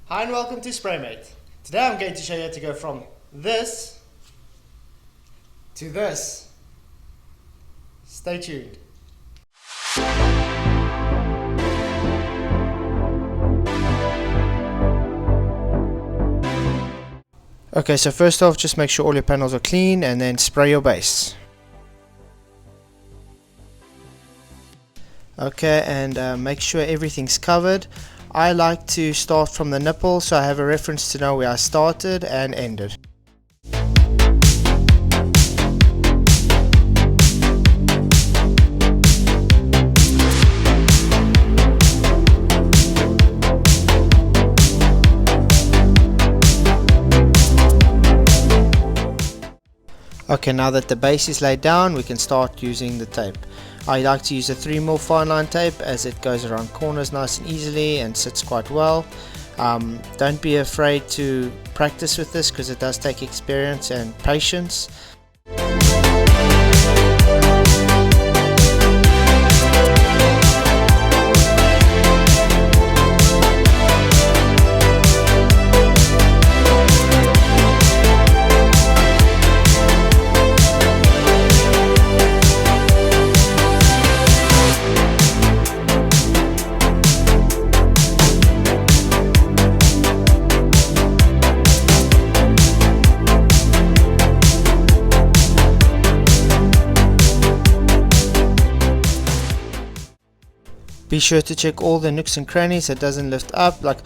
Hi and welcome to SprayMate. Today I'm going to show you how to go from this to this. Stay tuned. Okay, so first off, just make sure all your panels are clean and then spray your base. Okay, and make sure everything's covered. I like to start from the nipple so I have a reference to know where I started and ended. Okay, now that the base is laid down, we can start using the tape. I like to use a 3mm fine line tape as it goes around corners nice and easily and sits quite well. Don't be afraid to practice with this because it does take experience and patience. Be sure to check all the nooks and crannies that doesn't lift up, like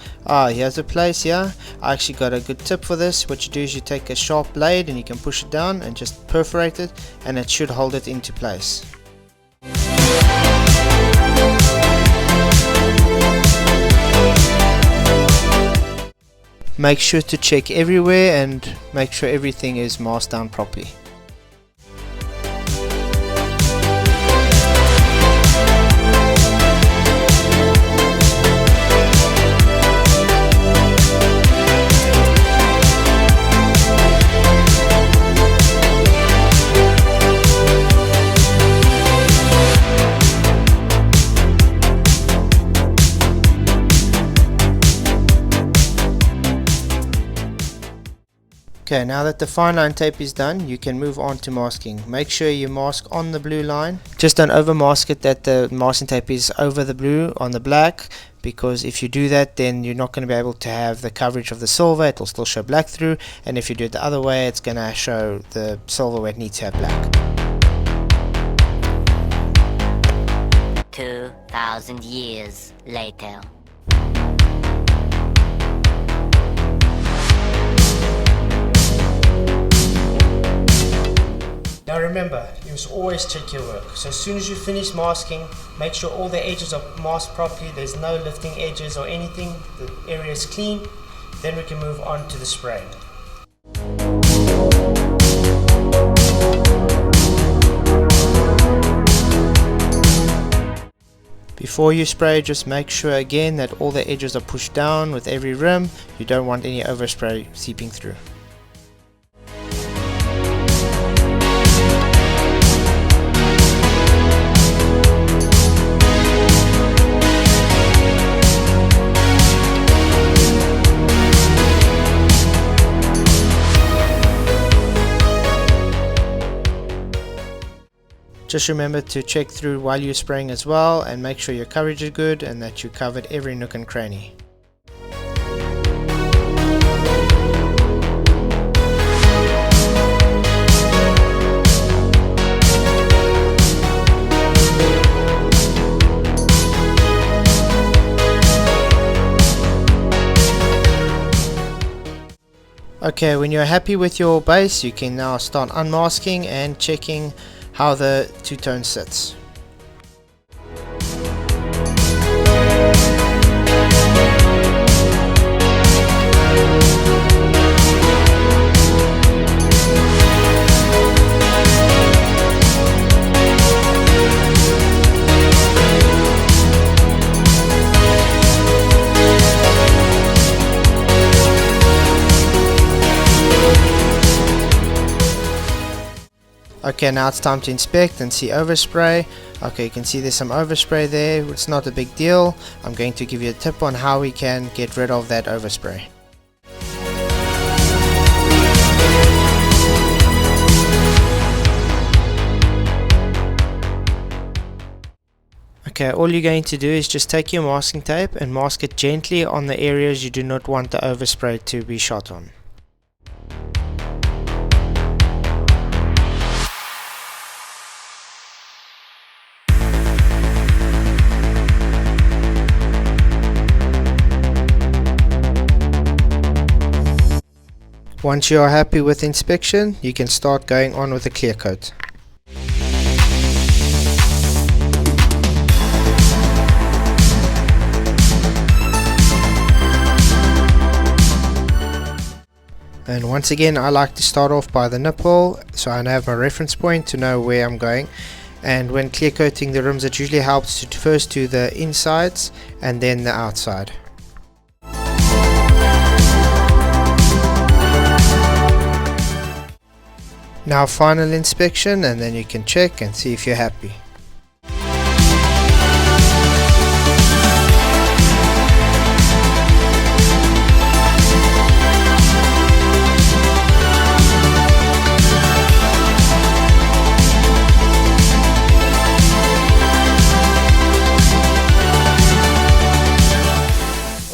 here's a place here. I actually got a good tip for this. What you do is you take a sharp blade and you can push it down and just perforate it, and it should hold it into place. Make sure to check everywhere and make sure everything is masked down properly. Okay, now that the fine line tape is done, you can move on to masking. Make sure you mask on the blue line. Just don't over mask it that the masking tape is over the blue on the black, because if you do that then you're not going to be able to have the coverage of the silver. It will still show black through, and if you do it the other way it's going to show the silver where it needs to have black. 2,000 years later. Now remember, you must always check your work. So as soon as you finish masking, make sure all the edges are masked properly, there's no lifting edges or anything, the area is clean. Then we can move on to the spraying. Before you spray, just make sure again that all the edges are pushed down with every rim. You don't want any overspray seeping through. Just remember to check through while you're spraying as well, and make sure your coverage is good and that you covered every nook and cranny. Okay, when you're happy with your base, you can now start unmasking and checking how the two-tone sits. Okay, now it's time to inspect and see overspray. Okay, you can see there's some overspray there. It's not a big deal. I'm going to give you a tip on how we can get rid of that overspray. Okay, all you're going to do is just take your masking tape and mask it gently on the areas you do not want the overspray to be shot on. Once you are happy with inspection, you can start going on with the clear coat. And once again, I like to start off by the nipple, so I have my reference point to know where I'm going. And when clear coating the rims, it usually helps to first do the insides and then the outside. Now final inspection, and then you can check and see if you're happy.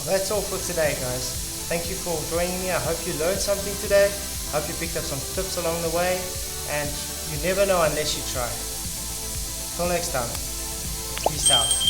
That's all for today, guys. Thank you for joining me. I hope you learned something today. I hope you picked up some tips along the way, and you never know unless you try. Till next time, peace out.